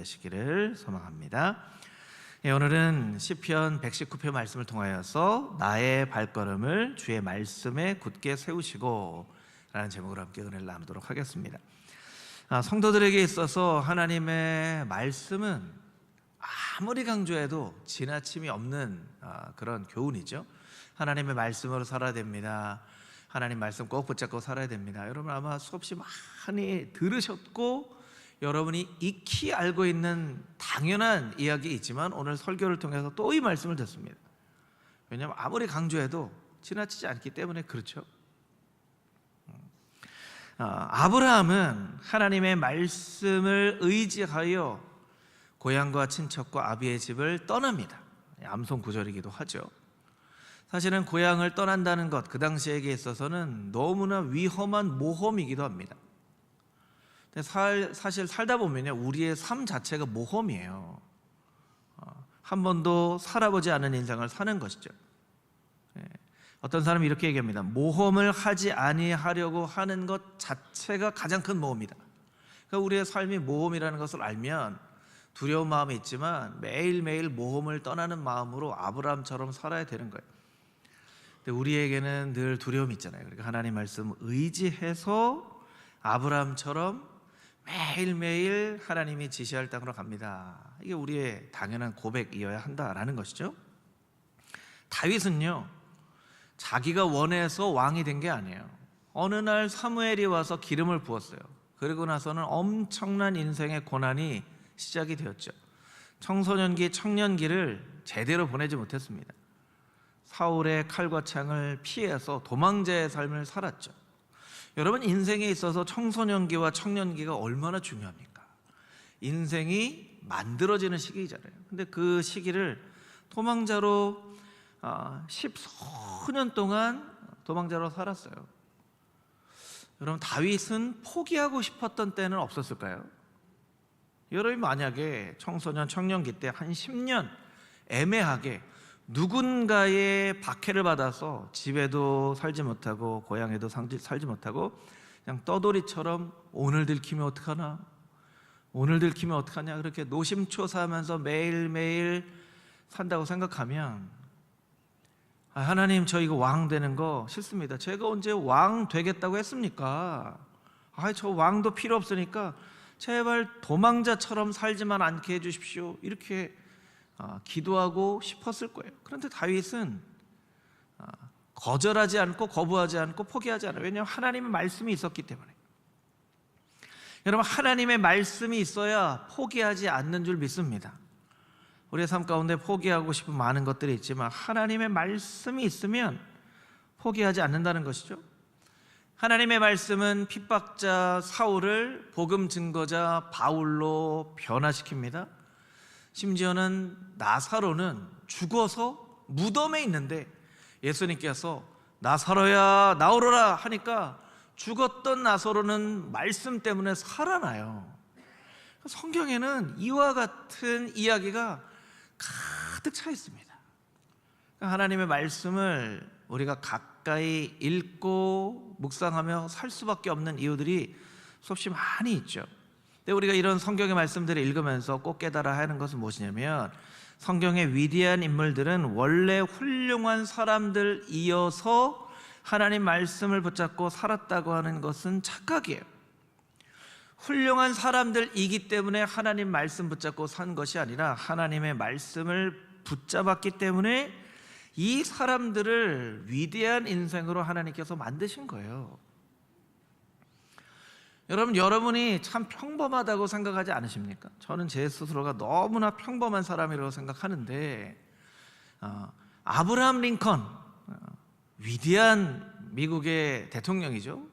되시기를 소망합니다. 오늘은 시편 119편 말씀을 통하여서 나의 발걸음을 주의 말씀에 굳게 세우시고 라는 제목으로 함께 은혜를 나누도록 하겠습니다. 성도들에게 있어서 하나님의 말씀은 아무리 강조해도 지나침이 없는 그런 교훈이죠. 하나님의 말씀으로 살아야 됩니다. 하나님 말씀 꼭 붙잡고 살아야 됩니다. 여러분 아마 수없이 많이 들으셨고 여러분이 익히 알고 있는 당연한 이야기이지만 오늘 설교를 통해서 또 이 말씀을 듣습니다. 왜냐하면 아무리 강조해도 지나치지 않기 때문에 그렇죠. 아브라함은 하나님의 말씀을 의지하여 고향과 친척과 아비의 집을 떠납니다. 암송 구절이기도 하죠. 사실은 고향을 떠난다는 것, 그 당시에게 있어서는 너무나 위험한 모험이기도 합니다. 사실 살다 보면요, 우리의 삶 자체가 모험이에요. 한 번도 살아보지 않은 인생을 사는 것이죠. 어떤 사람이 이렇게 얘기합니다. 모험을 하지 아니하려고 하는 것 자체가 가장 큰 모험이다. 그러니까 우리의 삶이 모험이라는 것을 알면 두려운 마음이 있지만 매일매일 모험을 떠나는 마음으로 아브라함처럼 살아야 되는 거예요. 근데 우리에게는 늘 두려움이 있잖아요. 그러니까 하나님 말씀 의지해서 아브라함처럼 매일매일 하나님이 지시할 땅으로 갑니다. 이게 우리의 당연한 고백이어야 한다라는 것이죠. 다윗은요, 자기가 원해서 왕이 된 게 아니에요. 어느 날 사무엘이 와서 기름을 부었어요. 그리고 나서는 엄청난 인생의 고난이 시작이 되었죠. 청소년기, 청년기를 제대로 보내지 못했습니다. 사울의 칼과 창을 피해서 도망자의 삶을 살았죠. 여러분, 인생에 있어서 청소년기와 청년기가 얼마나 중요합니까? 인생이 만들어지는 시기잖아요. 근데 그 시기를 도망자로 10수년 동안 도망자로 살았어요. 여러분, 다윗은 포기하고 싶었던 때는 없었을까요? 여러분이 만약에 청소년, 청년기 때 한 10년 애매하게 누군가의 박해를 받아서 집에도 살지 못하고 고향에도 살지 못하고 그냥 떠돌이처럼 오늘 들키면 어떡하나, 오늘 들키면 어떡하냐, 그렇게 노심초사하면서 매일매일 산다고 생각하면 하나님, 저 이거 왕 되는 거 싫습니다. 제가 언제 왕 되겠다고 했습니까? 저 왕도 필요 없으니까 제발 도망자처럼 살지만 않게 해주십시오, 이렇게 기도하고 싶었을 거예요. 그런데 다윗은 거절하지 않고 거부하지 않고 포기하지 않아요. 왜냐하면 하나님의 말씀이 있었기 때문에. 여러분, 하나님의 말씀이 있어야 포기하지 않는 줄 믿습니다. 우리의 삶 가운데 포기하고 싶은 많은 것들이 있지만 하나님의 말씀이 있으면 포기하지 않는다는 것이죠. 하나님의 말씀은 핍박자 사울을 복음 증거자 바울로 변화시킵니다. 심지어는 나사로는 죽어서 무덤에 있는데 예수님께서 나사로야 나오너라 하니까 죽었던 나사로는 말씀 때문에 살아나요. 성경에는 이와 같은 이야기가 가득 차 있습니다. 하나님의 말씀을 우리가 가까이 읽고 묵상하며 살 수밖에 없는 이유들이 수없이 많이 있죠. 근데 우리가 이런 성경의 말씀들을 읽으면서 꼭 깨달아야 하는 것은 무엇이냐면, 성경의 위대한 인물들은 원래 훌륭한 사람들이어서 하나님 말씀을 붙잡고 살았다고 하는 것은 착각이에요. 훌륭한 사람들이기 때문에 하나님 말씀 붙잡고 산 것이 아니라 하나님의 말씀을 붙잡았기 때문에 이 사람들을 위대한 인생으로 하나님께서 만드신 거예요. 여러분이 참 평범하다고 생각하지 않으십니까? 저는 제 스스로가 너무나 평범한 사람이라고 생각하는데 아브라함 링컨, 위대한 미국의 대통령이죠.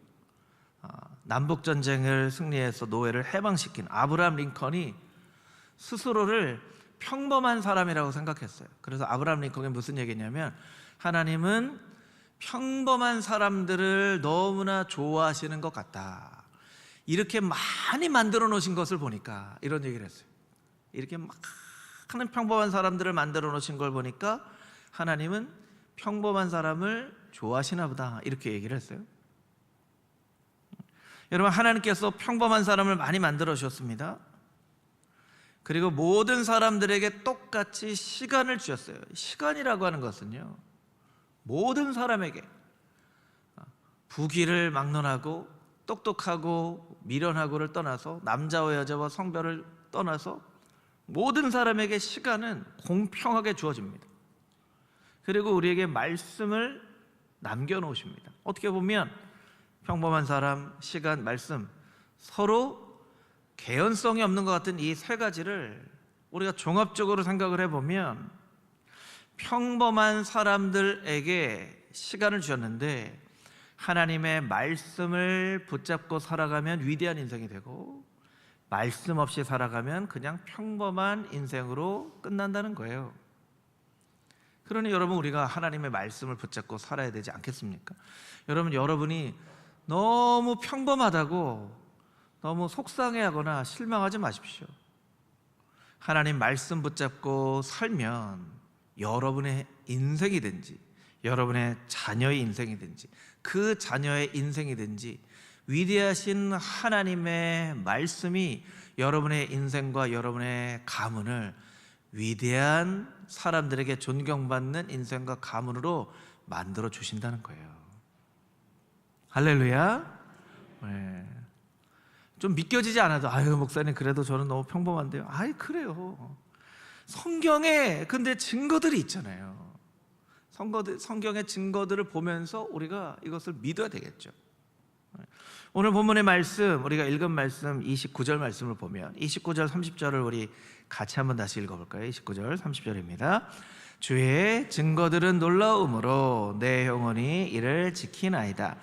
남북전쟁을 승리해서 노예를 해방시킨 아브라함 링컨이 스스로를 평범한 사람이라고 생각했어요. 그래서 아브라함 링컨이 무슨 얘기냐면, 하나님은 평범한 사람들을 너무나 좋아하시는 것 같다. 이렇게 많이 만들어 놓으신 것을 보니까, 이런 얘기를 했어요. 이렇게 많은 평범한 사람들을 만들어 놓으신 걸 보니까 하나님은 평범한 사람을 좋아하시나 보다, 이렇게 얘기를 했어요. 여러분, 하나님께서 평범한 사람을 많이 만들어 주셨습니다. 그리고 모든 사람들에게 똑같이 시간을 주셨어요. 시간이라고 하는 것은요, 모든 사람에게 부귀를 막론하고 똑똑하고 미련하고를 떠나서, 남자와 여자와 성별을 떠나서 모든 사람에게 시간은 공평하게 주어집니다. 그리고 우리에게 말씀을 남겨놓으십니다. 어떻게 보면 평범한 사람, 시간, 말씀, 서로 개연성이 없는 것 같은 이 세 가지를 우리가 종합적으로 생각을 해보면, 평범한 사람들에게 시간을 주셨는데 하나님의 말씀을 붙잡고 살아가면 위대한 인생이 되고, 말씀 없이 살아가면 그냥 평범한 인생으로 끝난다는 거예요. 그러니 여러분, 우리가 하나님의 말씀을 붙잡고 살아야 되지 않겠습니까? 여러분이 너무 평범하다고 너무 속상해하거나 실망하지 마십시오. 하나님 말씀 붙잡고 살면 여러분의 인생이든지 여러분의 자녀의 인생이든지 그 자녀의 인생이든지 위대하신 하나님의 말씀이 여러분의 인생과 여러분의 가문을 위대한 사람들에게 존경받는 인생과 가문으로 만들어 주신다는 거예요. 할렐루야. 네. 좀 믿겨지지 않아도, 아유 목사님 그래도 저는 너무 평범한데요. 아이 그래요. 성경에 근데 증거들이 있잖아요. 성경의 증거들을 보면서 우리가 이것을 믿어야 되겠죠. 오늘 본문의 말씀, 우리가 읽은 말씀 29절 말씀을 보면 29절 30절을 우리 같이 한번 다시 읽어볼까요? 29절 30절입니다. 주의 증거들은 놀라움으로 내 영혼이 이를 지키나이다.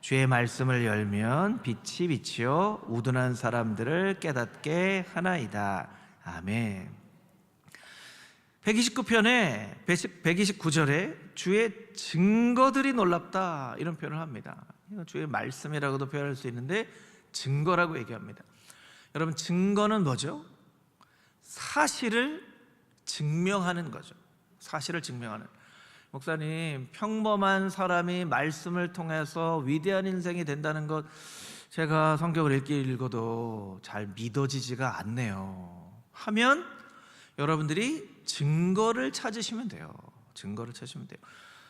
주의 말씀을 열면 빛이 비치어 우둔한 사람들을 깨닫게 하나이다. 아멘. 129편에 129절에 주의 증거들이 놀랍다, 이런 표현을 합니다. 주의 말씀이라고도 표현할 수 있는데 증거라고 얘기합니다. 여러분, 증거는 뭐죠? 사실을 증명하는 거죠. 사실을 증명하는. 목사님, 평범한 사람이 말씀을 통해서 위대한 인생이 된다는 것, 제가 성경을 읽어도 잘 믿어지지가 않네요 하면 여러분들이 증거를 찾으시면 돼요. 증거를 찾으시면 돼요.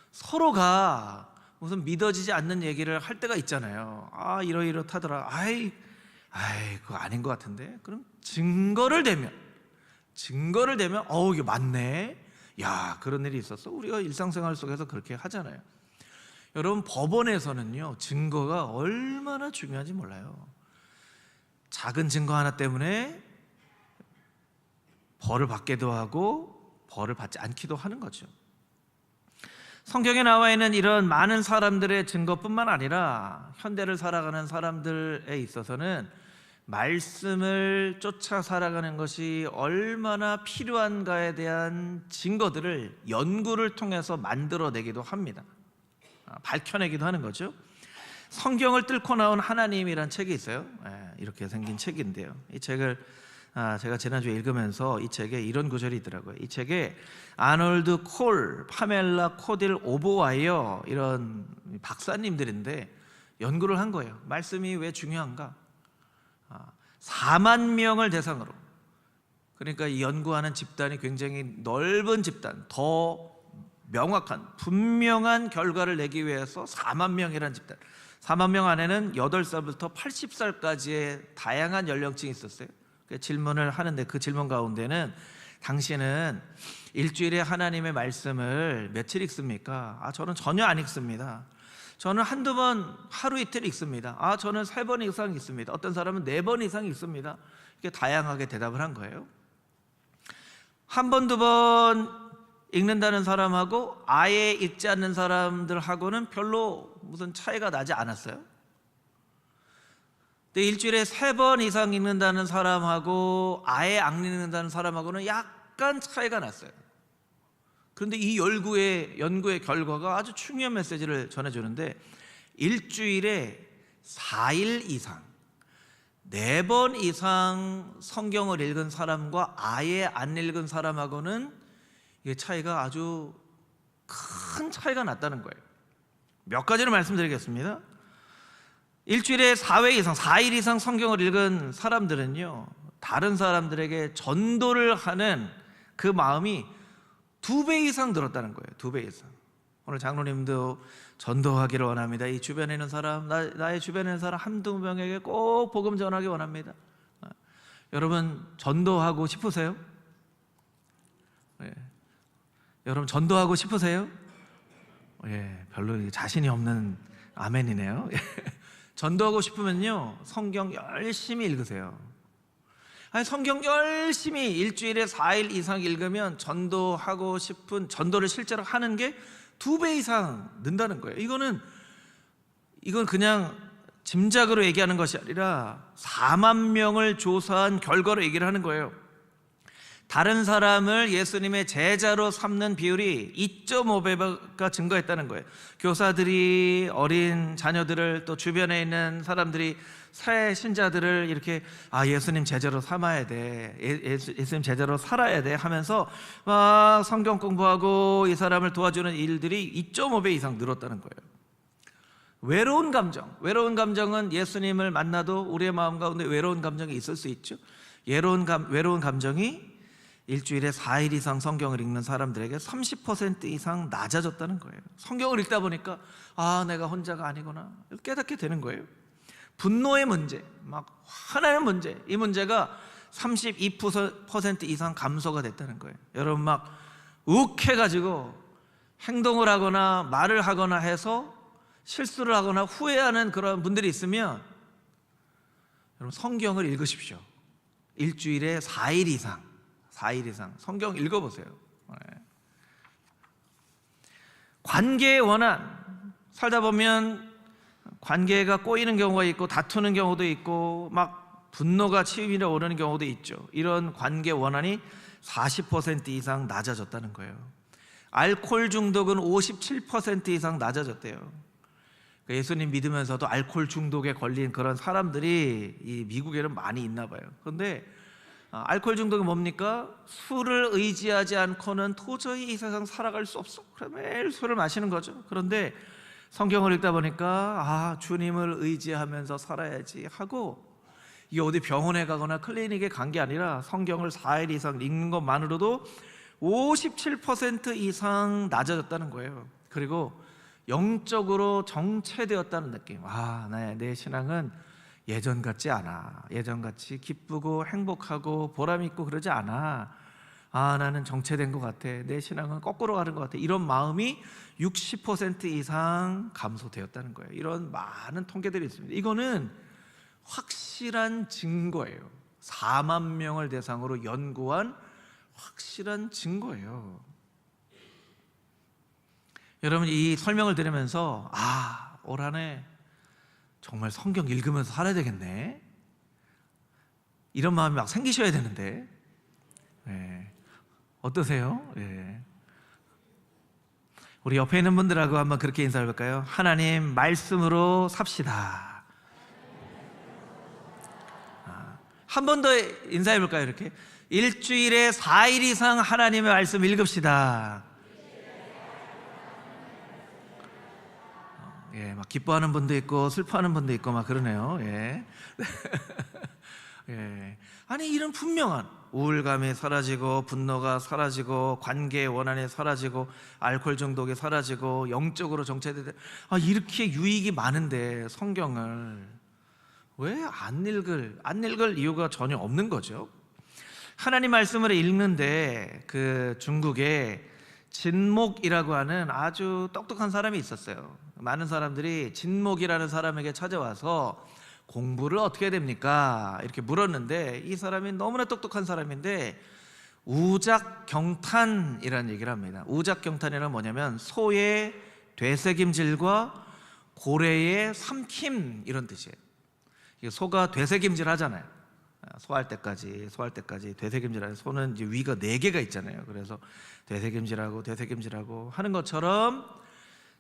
서로가 무슨 믿어지지 않는 얘기를 할 때가 있잖아요. 아, 이러이러하더라. 아이 그거 아닌 것 같은데. 그럼 증거를 대면, 이게 맞네. 야, 그런 일이 있었어. 우리가 일상생활 속에서 그렇게 하잖아요. 여러분, 법원에서는요, 증거가 얼마나 중요한지 몰라요. 작은 증거 하나 때문에 벌을 받기도 하고 벌을 받지 않기도 하는 거죠. 성경에 나와 있는 이런 많은 사람들의 증거뿐만 아니라 현대를 살아가는 사람들에 있어서는 말씀을 쫓아 살아가는 것이 얼마나 필요한가에 대한 증거들을 연구를 통해서 만들어내기도 합니다. 밝혀내기도 하는 거죠. 성경을 뚫고 나온 하나님이란 책이 있어요. 이렇게 생긴 책인데요, 이 책을 제가 지난주에 읽으면서 이 책에 이런 구절이 있더라고요. 이 책에 아놀드 콜, 파멜라 코딜 오보와이어, 이런 박사님들인데 연구를 한 거예요. 말씀이 왜 중요한가? 4만 명을 대상으로, 그러니까 이 연구하는 집단이 굉장히 넓은 집단, 더 명확한 분명한 결과를 내기 위해서 4만 명이라는 집단, 4만 명 안에는 8살부터 80살까지의 다양한 연령층이 있었어요. 질문을 하는데 그 질문 가운데는 당신은 일주일에 하나님의 말씀을 며칠 읽습니까? 저는 전혀 안 읽습니다. 저는 한두 번, 하루 이틀 읽습니다. 저는 3번 이상 읽습니다. 어떤 사람은 4번 이상 읽습니다. 이렇게 다양하게 대답을 한 거예요. 한 번, 2번 읽는다는 사람하고 아예 읽지 않는 사람들하고는 별로 무슨 차이가 나지 않았어요. 근데 일주일에 3번 이상 읽는다는 사람하고 아예 안 읽는다는 사람하고는 약간 차이가 났어요. 그런데 이 연구의 결과가 아주 중요한 메시지를 전해주는데, 일주일에 4일 이상 4번 이상 성경을 읽은 사람과 아예 안 읽은 사람하고는 이게 차이가 아주 큰 차이가 났다는 거예요. 몇 가지를 말씀드리겠습니다. 일주일에 4회 이상 4일 이상 성경을 읽은 사람들은요, 다른 사람들에게 전도를 하는 그 마음이 2배 이상 늘었다는 거예요. 2배 이상. 오늘 장로님도 전도하기를 원합니다. 이 주변에 있는 사람, 나의 주변에 있는 사람 한두 명에게 꼭 복음 전하기 원합니다. 여러분 전도하고 싶으세요? 예. 여러분 전도하고 싶으세요? 예, 별로 자신이 없는 아멘이네요. 전도하고 싶으면요, 성경 열심히 읽으세요. 아니, 성경 열심히 일주일에 4일 이상 읽으면 전도하고 싶은, 전도를 실제로 하는 게 2배 이상 는다는 거예요. 이건 그냥 짐작으로 얘기하는 것이 아니라 4만 명을 조사한 결과로 얘기를 하는 거예요. 다른 사람을 예수님의 제자로 삼는 비율이 2.5배가 증가했다는 거예요. 교사들이 어린 자녀들을, 또 주변에 있는 사람들이 새 신자들을 이렇게 예수님 제자로 삼아야 돼, 예수님 제자로 살아야 돼 하면서 막 성경 공부하고 이 사람을 도와주는 일들이 2.5배 이상 늘었다는 거예요. 외로운 감정은 예수님을 만나도 우리의 마음 가운데 외로운 감정이 있을 수 있죠. 외로운 감정이 일주일에 4일 이상 성경을 읽는 사람들에게 30% 이상 낮아졌다는 거예요. 성경을 읽다 보니까 내가 혼자가 아니구나 깨닫게 되는 거예요. 분노의 문제, 막 화나는 문제, 이 문제가 32% 이상 감소가 됐다는 거예요. 여러분 막 욱해가지고 행동을 하거나 말을 하거나 해서 실수를 하거나 후회하는 그런 분들이 있으면 여러분 성경을 읽으십시오. 일주일에 4일 이상 성경 읽어보세요. 관계의 원한, 살다 보면 관계가 꼬이는 경우가 있고 다투는 경우도 있고 막 분노가 치밀어 오르는 경우도 있죠. 이런 관계 원한이 40% 이상 낮아졌다는 거예요. 알코올 중독은 57% 이상 낮아졌대요. 예수님 믿으면서도 알코올 중독에 걸린 그런 사람들이 이 미국에는 많이 있나 봐요. 그런데 알코올 중독이 뭡니까? 술을 의지하지 않고는 도저히 이 세상 살아갈 수 없어. 그래서 매일 술을 마시는 거죠. 그런데 성경을 읽다 보니까 주님을 의지하면서 살아야지 하고, 이게 어디 병원에 가거나 클리닉에 간 게 아니라 성경을 4일 이상 읽는 것만으로도 57% 이상 낮아졌다는 거예요. 그리고 영적으로 정체되었다는 느낌. 내 신앙은 예전 같지 않아. 예전같이 기쁘고 행복하고 보람있고 그러지 않아. 나는 정체된 것 같아. 내 신앙은 거꾸로 가는 것 같아. 이런 마음이 60% 이상 감소되었다는 거예요. 이런 많은 통계들이 있습니다. 이거는 확실한 증거예요. 4만 명을 대상으로 연구한 확실한 증거예요. 여러분 이 설명을 들으면서 올 한 해 정말 성경 읽으면서 살아야 되겠네, 이런 마음이 막 생기셔야 되는데, 어떠세요? 우리 옆에 있는 분들하고 한번 그렇게 인사해 볼까요? 하나님 말씀으로 삽시다. 한 번 더 인사해 볼까요? 이렇게 일주일에 4일 이상 하나님의 말씀 읽읍시다. 막 기뻐하는 분도 있고 슬퍼하는 분도 있고 막 그러네요. 아니 이런 분명한 우울감이 사라지고 분노가 사라지고 관계의 원한이 사라지고 알코올 중독이 사라지고 영적으로 정체되는 이렇게 유익이 많은데 성경을 왜 안 읽을 이유가 전혀 없는 거죠. 하나님 말씀을 읽는데 그 중국에 진목이라고 하는 아주 똑똑한 사람이 있었어요. 많은 사람들이 진목이라는 사람에게 찾아와서 공부를 어떻게 해야 됩니까? 이렇게 물었는데 이 사람이 너무나 똑똑한 사람인데 우작경탄이라는 얘기를 합니다. 우작경탄이란 뭐냐면 소의 되새김질과 고래의 삼킴, 이런 뜻이에요. 소가 되새김질 하잖아요. 소할 때까지 되새김질하는, 소는 이제 위가 4개가 있잖아요. 그래서 되새김질하고 하는 것처럼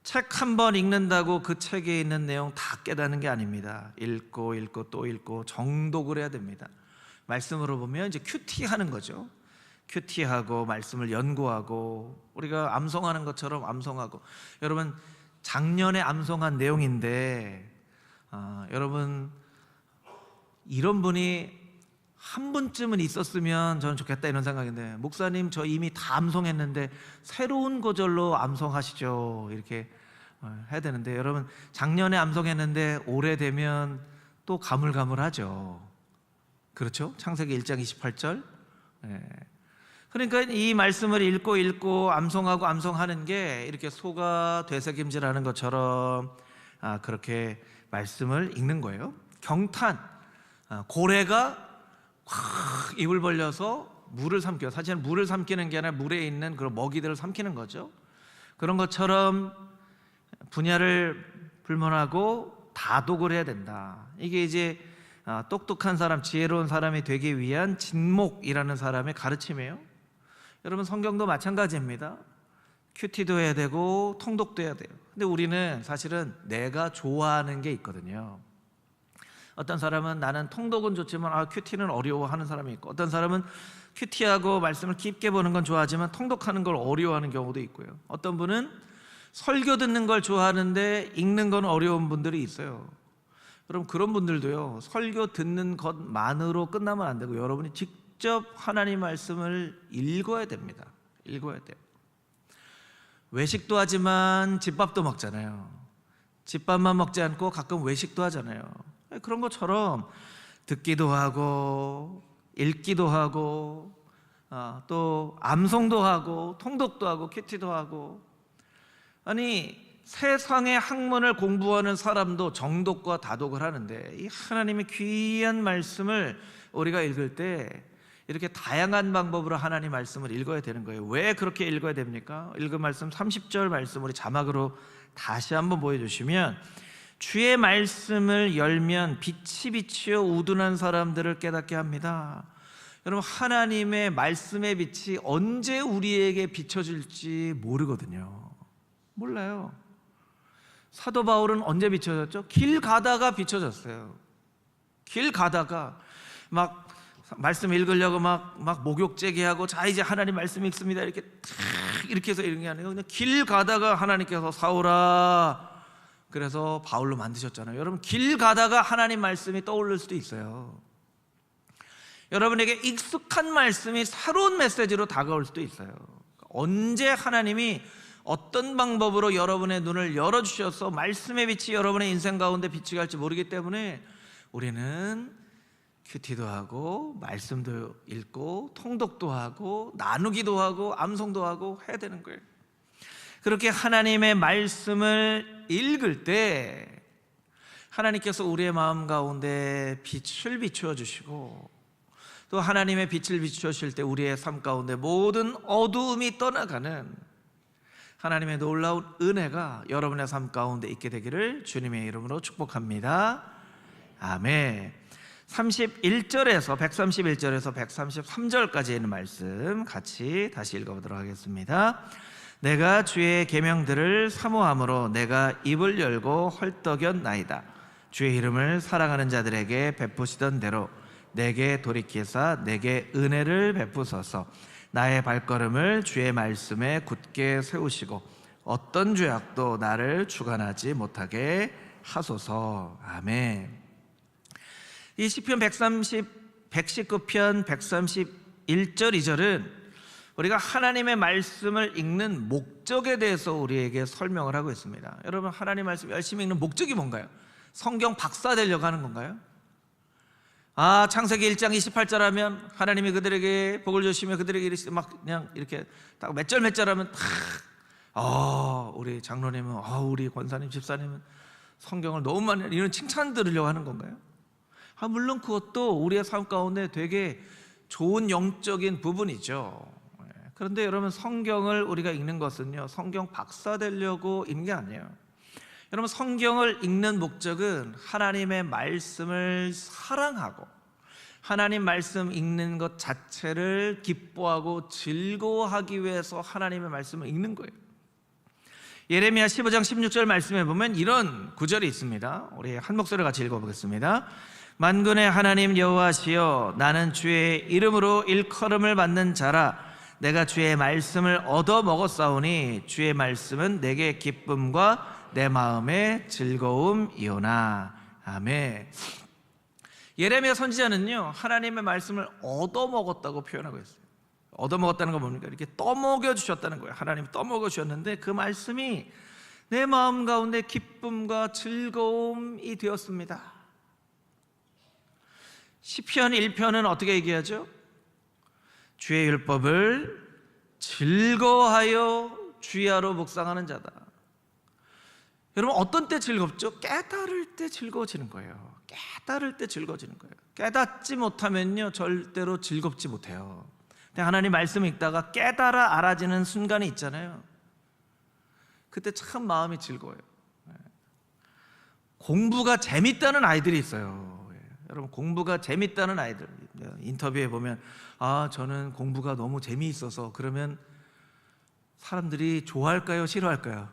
책 한 번 읽는다고 그 책에 있는 내용 다 깨닫는 게 아닙니다. 읽고 또 읽고 정독을 해야 됩니다. 말씀으로 보면 이제 큐티하는 거죠. 큐티하고 말씀을 연구하고 우리가 암송하는 것처럼 암송하고. 여러분 작년에 암송한 내용인데 여러분 이런 분이 한 분쯤은 있었으면 저는 좋겠다 이런 생각인데, 목사님 저 이미 다 암송했는데 새로운 구절로 암송하시죠 이렇게 해야 되는데, 여러분 작년에 암송했는데 올해 되면 또 가물가물하죠. 그렇죠? 창세기 1장 28절. 그러니까 이 말씀을 읽고 암송하고 암송하는 게 이렇게 소가 되새김질하는 것처럼 그렇게 말씀을 읽는 거예요. 경탄, 고래가 확 입을 벌려서 물을 삼켜요. 사실은 물을 삼키는 게 아니라 물에 있는 그런 먹이들을 삼키는 거죠. 그런 것처럼 분야를 불문하고 다독을 해야 된다. 이게 이제 똑똑한 사람, 지혜로운 사람이 되기 위한 진목이라는 사람의 가르침이에요. 여러분 성경도 마찬가지입니다. 큐티도 해야 되고 통독도 해야 돼요. 근데 우리는 사실은 내가 좋아하는 게 있거든요. 어떤 사람은 나는 통독은 좋지만 큐티는 어려워하는 사람이 있고, 어떤 사람은 큐티하고 말씀을 깊게 보는 건 좋아하지만 통독하는 걸 어려워하는 경우도 있고요. 어떤 분은 설교 듣는 걸 좋아하는데 읽는 건 어려운 분들이 있어요. 여러분 그런 분들도요, 설교 듣는 것만으로 끝나면 안 되고 여러분이 직접 하나님 말씀을 읽어야 됩니다. 읽어야 돼요. 외식도 하지만 집밥도 먹잖아요. 집밥만 먹지 않고 가끔 외식도 하잖아요. 그런 것처럼 듣기도 하고 읽기도 하고 또 암송도 하고 통독도 하고 큐티도 하고, 아니 세상의 학문을 공부하는 사람도 정독과 다독을 하는데, 이 하나님의 귀한 말씀을 우리가 읽을 때 이렇게 다양한 방법으로 하나님 말씀을 읽어야 되는 거예요. 왜 그렇게 읽어야 됩니까? 읽은 말씀 30절 말씀 우리 자막으로 다시 한번 보여주시면, 주의 말씀을 열면 빛이 비치어 우둔한 사람들을 깨닫게 합니다. 여러분 하나님의 말씀의 빛이 언제 우리에게 비춰질지 모르거든요. 몰라요. 사도 바울은 언제 비춰졌죠? 길 가다가 비춰졌어요. 길 가다가 막 말씀 읽으려고 막 목욕 재개하고, 자 이제 하나님 말씀 읽습니다 이렇게 해서 이런 게 아니에요. 그냥 길 가다가 하나님께서 사오라 그래서 바울로 만드셨잖아요. 여러분 길 가다가 하나님 말씀이 떠오를 수도 있어요. 여러분에게 익숙한 말씀이 새로운 메시지로 다가올 수도 있어요. 언제 하나님이 어떤 방법으로 여러분의 눈을 열어주셔서 말씀의 빛이 여러분의 인생 가운데 빛이 갈지 모르기 때문에 우리는 큐티도 하고 말씀도 읽고 통독도 하고 나누기도 하고 암송도 하고 해야 되는 거예요. 그렇게 하나님의 말씀을 읽을 때 하나님께서 우리의 마음 가운데 빛을 비추어 주시고, 또 하나님의 빛을 비추어 주실 때 우리의 삶 가운데 모든 어두움이 떠나가는 하나님의 놀라운 은혜가 여러분의 삶 가운데 있게 되기를 주님의 이름으로 축복합니다. 아멘. 131절에서 133절까지 있는 말씀 같이 다시 읽어보도록 하겠습니다. 내가 주의 계명들을 사모함으로 내가 입을 열고 헐떡였나이다. 주의 이름을 사랑하는 자들에게 베푸시던 대로 내게 돌이키사 내게 은혜를 베푸소서. 나의 발걸음을 주의 말씀에 굳게 세우시고 어떤 죄악도 나를 주관하지 못하게 하소서. 아멘. 이 시편 119편 131절 2절은 우리가 하나님의 말씀을 읽는 목적에 대해서 우리에게 설명을 하고 있습니다. 여러분 하나님 말씀 열심히 읽는 목적이 뭔가요? 성경 박사 되려고 하는 건가요? 창세기 1장 28절 하면 하나님이 그들에게 복을 주시며 그들에게 이르시되 막 그냥 이렇게 딱 몇 절 하면 우리 장로님은 우리 권사님 집사님은 성경을 너무 많이 이런 칭찬 들으려고 하는 건가요? 물론 그것도 우리의 삶 가운데 되게 좋은 영적인 부분이죠. 그런데 여러분 성경을 우리가 읽는 것은요, 성경 박사 되려고 읽는 게 아니에요. 여러분 성경을 읽는 목적은 하나님의 말씀을 사랑하고 하나님 말씀 읽는 것 자체를 기뻐하고 즐거워하기 위해서 하나님의 말씀을 읽는 거예요. 예레미야 15장 16절 말씀에 보면 이런 구절이 있습니다. 우리 한 목소리 같이 읽어보겠습니다. 만군의 하나님 여호와시여, 나는 주의 이름으로 일컬음을 받는 자라. 내가 주의 말씀을 얻어 먹었사오니 주의 말씀은 내게 기쁨과 내 마음의 즐거움이오나. 아멘. 예레미야 선지자는요, 하나님의 말씀을 얻어먹었다고 표현하고 있어요. 얻어먹었다는 건 뭡니까? 이렇게 떠먹여 주셨다는 거예요. 하나님이 떠먹여 주셨는데 그 말씀이 내 마음 가운데 기쁨과 즐거움이 되었습니다. 시편 1편은 어떻게 얘기하죠? 주의 율법을 즐거워하여 주야로 묵상하는 자다. 여러분, 어떤 때 즐겁죠? 깨달을 때 즐거워지는 거예요. 깨달을 때 즐거워지는 거예요. 깨닫지 못하면요, 절대로 즐겁지 못해요. 근데 하나님 말씀 읽다가 깨달아 알아지는 순간이 있잖아요. 그때 참 마음이 즐거워요. 공부가 재밌다는 아이들이 있어요. 여러분, 공부가 재밌다는 아이들 인터뷰에 보면, 저는 공부가 너무 재미있어서, 그러면 사람들이 좋아할까요? 싫어할까요?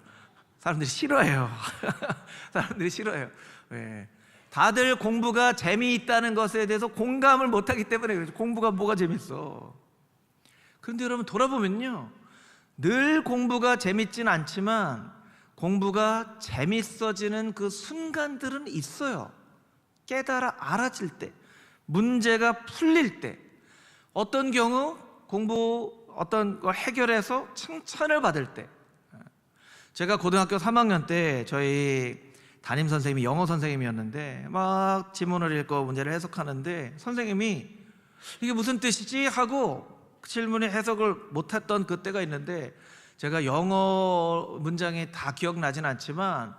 사람들이 싫어해요. 사람들이 싫어해요. 다들 공부가 재미있다는 것에 대해서 공감을 못하기 때문에 그렇죠. 공부가 뭐가 재밌어. 그런데 여러분, 돌아보면요, 늘 공부가 재밌지는 않지만 공부가 재밌어지는 그 순간들은 있어요. 깨달아 알아질 때, 문제가 풀릴 때, 어떤 경우 어떤 걸 해결해서 칭찬을 받을 때. 제가 고등학교 3학년 때 저희 담임 선생님이 영어 선생님이었는데 막 지문을 읽고 문제를 해석하는데 선생님이 이게 무슨 뜻이지? 하고 질문에 해석을 못했던 그때가 있는데, 제가 영어 문장이 다 기억나진 않지만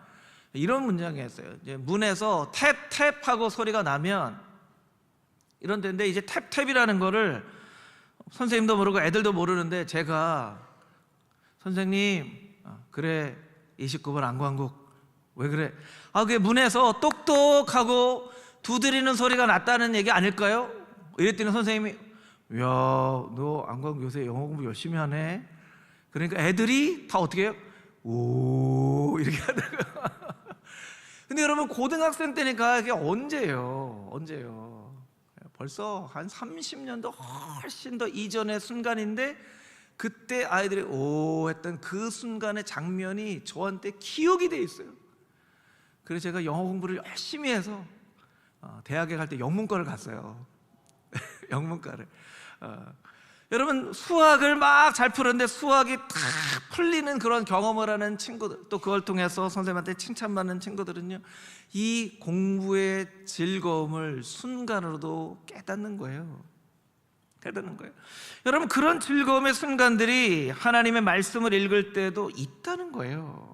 이런 문장이었어요. 이제 문에서 탭탭 하고 소리가 나면 이런 데인데, 이제 탭탭이라는 거를 선생님도 모르고 애들도 모르는데 제가 선생님, 그래 29번 안광국 왜 그래? 그게 문에서 똑똑하고 두드리는 소리가 났다는 얘기 아닐까요? 이랬더니 선생님이, 야, 너 안광국 요새 영어 공부 열심히 하네. 그러니까 애들이 다 어떻게 해요? 오, 이렇게 하다가. 근데 여러분, 고등학생 때니까 이게 언제예요? 벌써 한 30년도 훨씬 더 이전의 순간인데, 그때 아이들이 오 했던 그 순간의 장면이 저한테 기억이 돼 있어요. 그래서 제가 영어 공부를 열심히 해서 대학에 갈 때 영문과를 갔어요. 영문과를. 여러분, 수학을 막 잘 푸는데 수학이 탁 풀리는 그런 경험을 하는 친구들, 또 그걸 통해서 선생님한테 칭찬받는 친구들은요, 이 공부의 즐거움을 순간으로도 깨닫는 거예요. 여러분, 그런 즐거움의 순간들이 하나님의 말씀을 읽을 때도 있다는 거예요.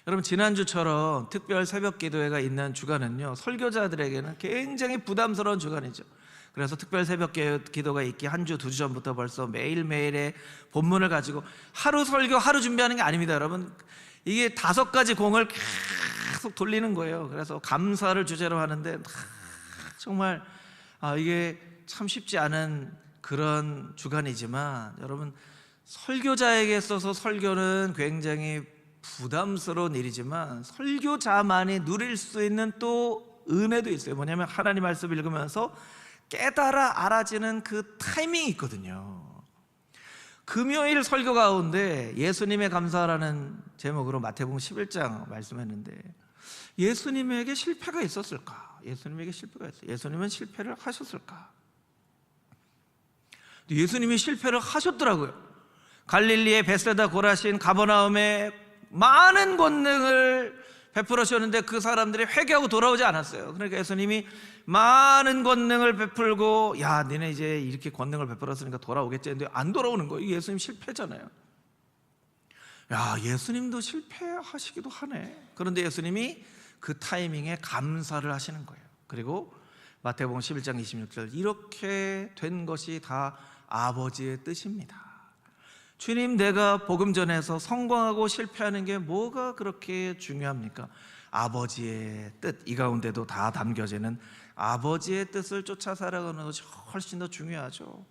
여러분, 지난주처럼 특별 새벽 기도회가 있는 주간은요, 설교자들에게는 굉장히 부담스러운 주간이죠. 그래서 특별 새벽 기도가 있기 한 주, 2주 전부터 벌써 매일매일의 본문을 가지고 하루 설교, 하루 준비하는 게 아닙니다. 여러분, 이게 5가지 공을 계속 돌리는 거예요. 그래서 감사를 주제로 하는데 정말 이게 참 쉽지 않은 그런 주간이지만, 여러분, 설교자에게 있어서 설교는 굉장히 부담스러운 일이지만 설교자만이 누릴 수 있는 또 은혜도 있어요. 뭐냐면 하나님 말씀 읽으면서 깨달아 알아지는 그 타이밍이 있거든요. 금요일 설교 가운데 예수님의 감사라는 제목으로 마태복음 11장 말씀했는데, 예수님에게 실패가 있었을까? 예수님은 실패를 하셨을까? 예수님이 실패를 하셨더라고요. 갈릴리의 벳세다, 고라신, 가버나움에 많은 권능을 베풀으셨는데 그 사람들이 회개하고 돌아오지 않았어요. 그러니까 예수님이 많은 권능을 베풀고, 야, 너네 이제 이렇게 권능을 베풀었으니까 돌아오겠지 했는데 안 돌아오는 거예요. 예수님 실패잖아요. 야, 예수님도 실패하시기도 하네. 그런데 예수님이 그 타이밍에 감사를 하시는 거예요. 그리고 마태복음 11장 26절, 이렇게 된 것이 다 아버지의 뜻입니다. 주님, 내가 복음 전해서 성공하고 실패하는 게 뭐가 그렇게 중요합니까? 아버지의 뜻, 이 가운데도 다 담겨지는 아버지의 뜻을 쫓아 살아가는 것이 훨씬 더 중요하죠.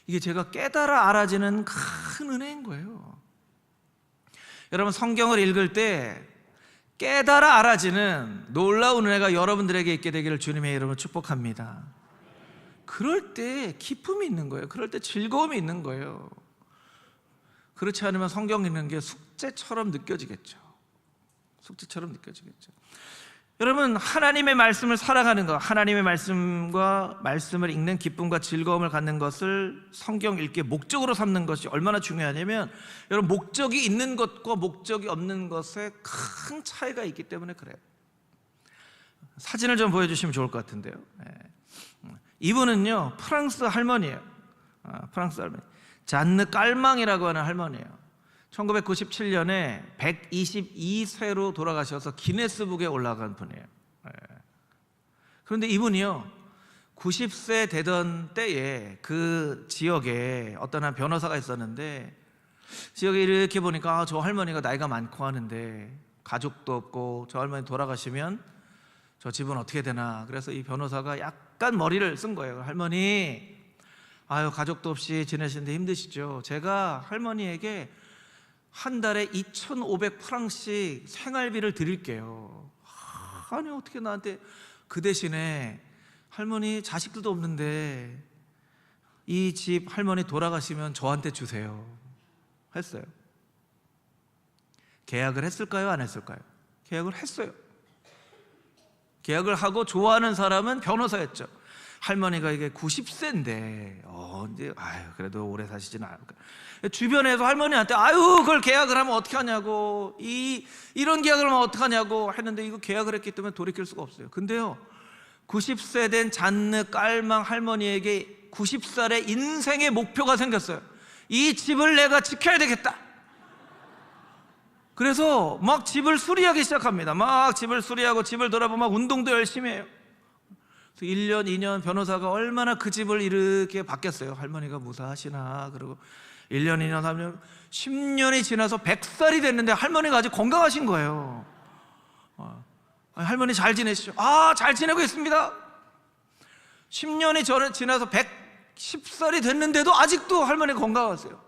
이게 제가 깨달아 알아지는 큰 은혜인 거예요. 여러분, 성경을 읽을 때 깨달아 알아지는 놀라운 은혜가 여러분들에게 있게 되기를 주님의 이름으로 축복합니다. 그럴 때 기쁨이 있는 거예요. 그럴 때 즐거움이 있는 거예요. 그렇지 않으면 성경 읽는 게 숙제처럼 느껴지겠죠. 여러분, 하나님의 말씀을 살아가는 것, 하나님의 말씀과 말씀을 읽는 기쁨과 즐거움을 갖는 것을 성경 읽기의 목적으로 삼는 것이 얼마나 중요하냐면, 여러분, 목적이 있는 것과 목적이 없는 것에 큰 차이가 있기 때문에 그래요. 사진을 좀 보여주시면 좋을 것 같은데요. 이분은요, 프랑스 할머니예요. 프랑스 할머니, 잔느 깔망이라고 하는 할머니예요. 1997년에 122세로 돌아가셔서 기네스북에 올라간 분이에요. 그런데 이분이요, 90세 되던 때에 그 지역에 어떤 한 변호사가 있었는데, 지역에 이렇게 보니까 저 할머니가 나이가 많고 하는데 가족도 없고 저 할머니 돌아가시면 저 집은 어떻게 되나. 그래서 이 변호사가 약간 머리를 쓴 거예요. 할머니, 아유, 가족도 없이 지내시는데 힘드시죠? 제가 할머니에게 한 달에 2,500프랑씩 생활비를 드릴게요. 아니, 어떻게 나한테, 그 대신에 할머니 자식들도 없는데 이 집 할머니 돌아가시면 저한테 주세요 했어요. 계약을 했을까요? 안 했을까요? 계약을 했어요. 계약을 하고 좋아하는 사람은 변호사였죠. 할머니가 이게 90세인데 이제 그래도 오래 사시지는 않을까. 주변에서 할머니한테 그걸 계약을 하면 어떻게 하냐고, 이런 계약을 하면 어떻게 하냐고 했는데, 이거 계약을 했기 때문에 돌이킬 수가 없어요. 근데요, 90세 된 잔느 깔망 할머니에게 90살의 인생의 목표가 생겼어요. 이 집을 내가 지켜야 되겠다. 그래서 막 집을 수리하기 시작합니다. 막 집을 수리하고 집을 돌아보고 막 운동도 열심히 해요. 1년, 2년 변호사가 얼마나 그 집을 이렇게 바뀌었어요. 할머니가 무사하시나. 그리고 1년, 2년, 3년, 10년이 지나서 100살이 됐는데 할머니가 아직 건강하신 거예요. 할머니 잘 지내시죠? 잘 지내고 있습니다. 10년이 지나서 110살이 됐는데도 아직도 할머니가 건강하세요.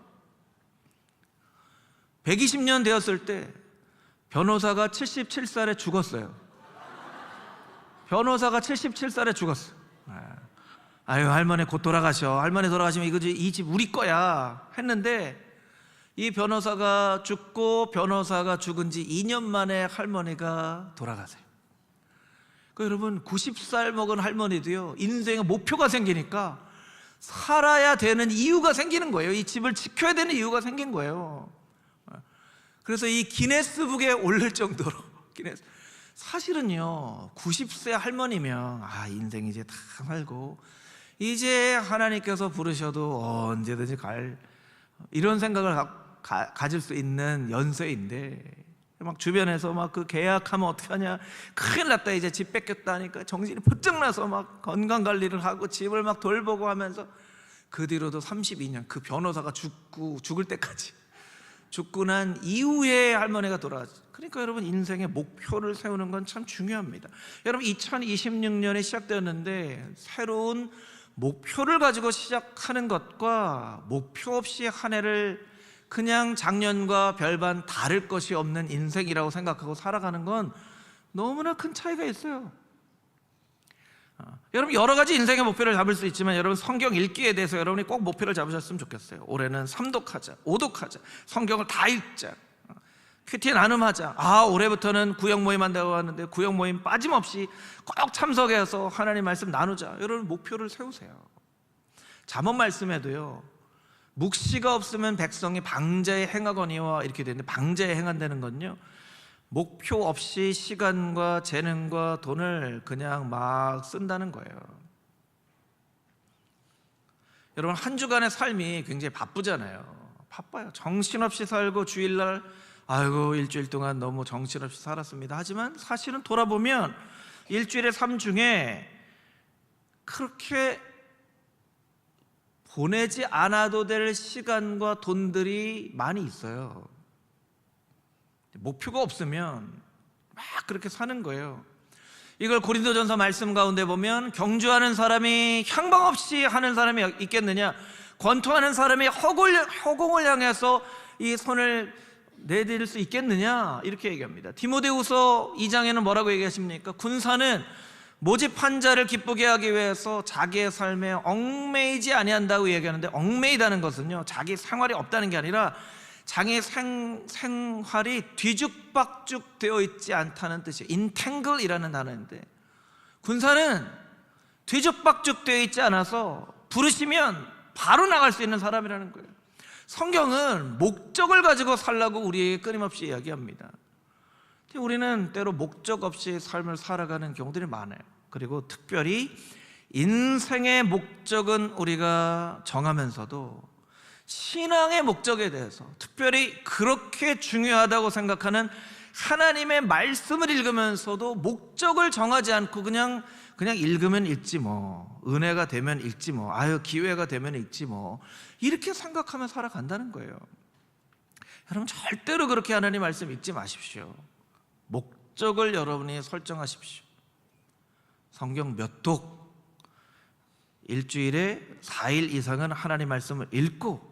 120년 되었을 때 변호사가 77살에 죽었어요. 변호사가 77살에 죽었어. 할머니 곧 돌아가셔. 할머니 돌아가시면 이 집 우리 거야 했는데, 이 변호사가 죽고 변호사가 죽은 지 2년 만에 할머니가 돌아가세요. 여러분, 90살 먹은 할머니도요, 인생의 목표가 생기니까 살아야 되는 이유가 생기는 거예요. 이 집을 지켜야 되는 이유가 생긴 거예요. 그래서 이 기네스북에 올릴 정도로, 사실은요, 90세 할머니면 인생 이제 다 살고 이제 하나님께서 부르셔도 언제든지 이런 생각을 가질 수 있는 연세인데, 막 주변에서 막 그 계약하면 어떻게 하냐, 큰일 났다, 이제 집 뺏겼다 하니까 정신이 번쩍 나서 막 건강관리를 하고 집을 막 돌보고 하면서, 그 뒤로도 32년 그 변호사가 죽을 때까지, 죽고 난 이후에 할머니가 돌아가죠. 그러니까 여러분, 인생의 목표를 세우는 건 참 중요합니다. 여러분, 2026년이 시작되었는데 새로운 목표를 가지고 시작하는 것과 목표 없이 한 해를 그냥 작년과 별반 다를 것이 없는 인생이라고 생각하고 살아가는 건 너무나 큰 차이가 있어요. 여러분, 여러 가지 인생의 목표를 잡을 수 있지만 여러분, 성경 읽기에 대해서 여러분이 꼭 목표를 잡으셨으면 좋겠어요. 올해는 3독하자, 5독하자, 성경을 다 읽자, 큐티 나눔하자. 올해부터는 구역 모임 한다고 하는데 구역 모임 빠짐없이 꼭 참석해서 하나님 말씀 나누자. 여러분, 목표를 세우세요. 잠언 말씀에도요, 묵시가 없으면 백성이 방자에 행하거니와 이렇게 되는데, 방자에 행한다는 건요, 목표 없이 시간과 재능과 돈을 그냥 막 쓴다는 거예요. 여러분, 한 주간의 삶이 굉장히 바쁘잖아요. 바빠요. 정신없이 살고 주일날 일주일 동안 너무 정신없이 살았습니다. 하지만 사실은 돌아보면 일주일의 삶 중에 그렇게 보내지 않아도 될 시간과 돈들이 많이 있어요. 목표가 없으면 막 그렇게 사는 거예요. 이걸 고린도전서 말씀 가운데 보면, 경주하는 사람이 향방 없이 하는 사람이 있겠느냐, 권투하는 사람이 허공을 향해서 이 손을 내드릴 수 있겠느냐, 이렇게 얘기합니다. 디모데후서 2장에는 뭐라고 얘기하십니까? 군사는 모집한 자를 기쁘게 하기 위해서 자기의 삶에 얽매이지 아니한다고 얘기하는데, 얽매이다는 것은요, 자기 생활이 없다는 게 아니라 장의 생활이 뒤죽박죽 되어 있지 않다는 뜻이에요. intangle이라는 단어인데, 군사는 뒤죽박죽 되어 있지 않아서 부르시면 바로 나갈 수 있는 사람이라는 거예요. 성경은 목적을 가지고 살라고 우리에게 끊임없이 이야기합니다. 우리는 때로 목적 없이 삶을 살아가는 경우들이 많아요. 그리고 특별히 인생의 목적은 우리가 정하면서도 신앙의 목적에 대해서 특별히 그렇게 중요하다고 생각하는 하나님의 말씀을 읽으면서도 목적을 정하지 않고 그냥 읽으면 읽지 뭐, 은혜가 되면 읽지 뭐, 아유 기회가 되면 읽지 뭐, 이렇게 생각하며 살아간다는 거예요. 여러분, 절대로 그렇게 하나님 말씀 읽지 마십시오. 목적을 여러분이 설정하십시오. 성경 몇 독, 일주일에 4일 이상은 하나님 말씀을 읽고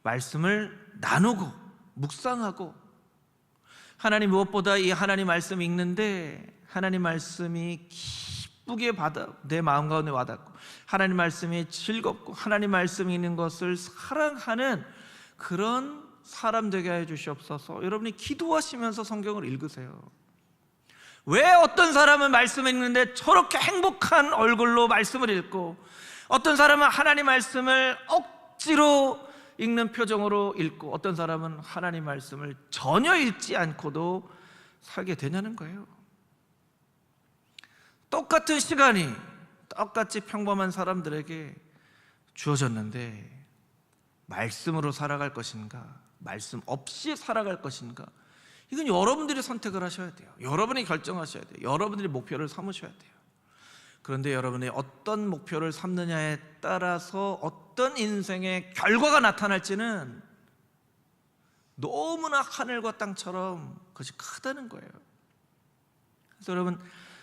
말씀을 나누고 묵상하고, 하나님 무엇보다 이 하나님 말씀 읽는데 하나님 말씀이 기쁘게 받아 내 마음 가운데 와닿고 하나님 말씀이 즐겁고 하나님 말씀 읽는 것을 사랑하는 그런 사람 되게 해 주시옵소서. 여러분이 기도하시면서 성경을 읽으세요. 왜 어떤 사람은 말씀 읽는데 저렇게 행복한 얼굴로 말씀을 읽고, 어떤 사람은 하나님 말씀을 억지로 읽는 표정으로 읽고, 어떤 사람은 하나님 말씀을 전혀 읽지 않고도 살게 되냐는 거예요. 똑같은 시간이 똑같이 평범한 사람들에게 주어졌는데 말씀으로 살아갈 것인가, 말씀 없이 살아갈 것인가, 이건 여러분들이 선택을 하셔야 돼요. 여러분이 결정하셔야 돼요. 여러분들이 목표를 삼으셔야 돼요. 그런데 여러분이 어떤 목표를 삼느냐에 따라서 어떤 인생의 결과가 나타날지는 너무나 하늘과 땅처럼 그것이 크다는 거예요. 그래서 여러분,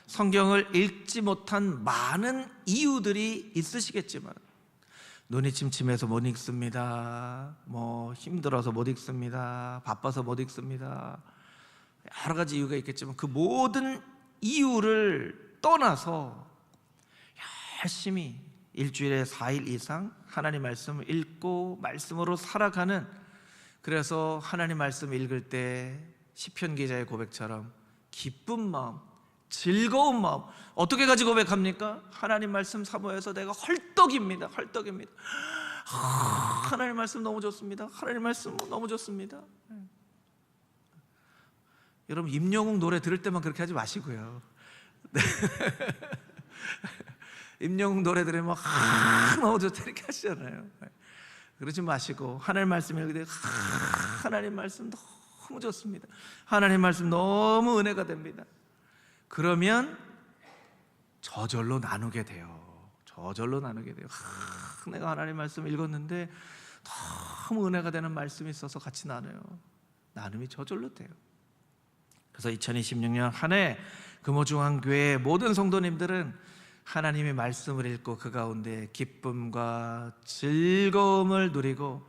성경을 읽지 못한 많은 이유들이 있으시겠지만, 눈이 침침해서 못 읽습니다, 뭐 힘들어서 못 읽습니다, 바빠서 못 읽습니다, 여러 가지 이유가 있겠지만 그 모든 이유를 떠나서 열심히 일주일에 4일 이상 하나님 말씀을 읽고 말씀으로 살아가는, 그래서 하나님 말씀 읽을 때 시편 기자의 고백처럼 기쁜 마음, 즐거운 마음, 어떻게 가지고 고백합니까? 하나님 말씀 사모해서 내가 헐떡입니다. 헐떡입니다. 하나님 말씀 너무 좋습니다. 하나님 말씀 너무 좋습니다. 여러분, 임영웅 노래 들을 때만 그렇게 하지 마시고요. 네. 임영웅 노래 들으면 너무 좋다 이렇게 하시잖아요. 그러지 마시고 하나님 말씀 읽을 때 하나님 말씀 너무 좋습니다, 하나님 말씀 너무 은혜가 됩니다. 그러면 저절로 나누게 돼요. 저절로 나누게 돼요. 내가 하나님 말씀 읽었는데 너무 은혜가 되는 말씀이 있어서 같이 나눠요. 나눔이 저절로 돼요. 그래서 2026년 한 해 금호중앙교회 모든 성도님들은 하나님의 말씀을 읽고 그 가운데 기쁨과 즐거움을 누리고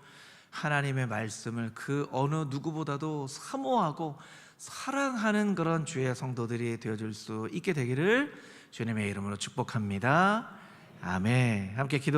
하나님의 말씀을 그 어느 누구보다도 사모하고 사랑하는 그런 주의 성도들이 되어줄 수 있게 되기를 주님의 이름으로 축복합니다. 아멘. 함께 기도하겠습니다.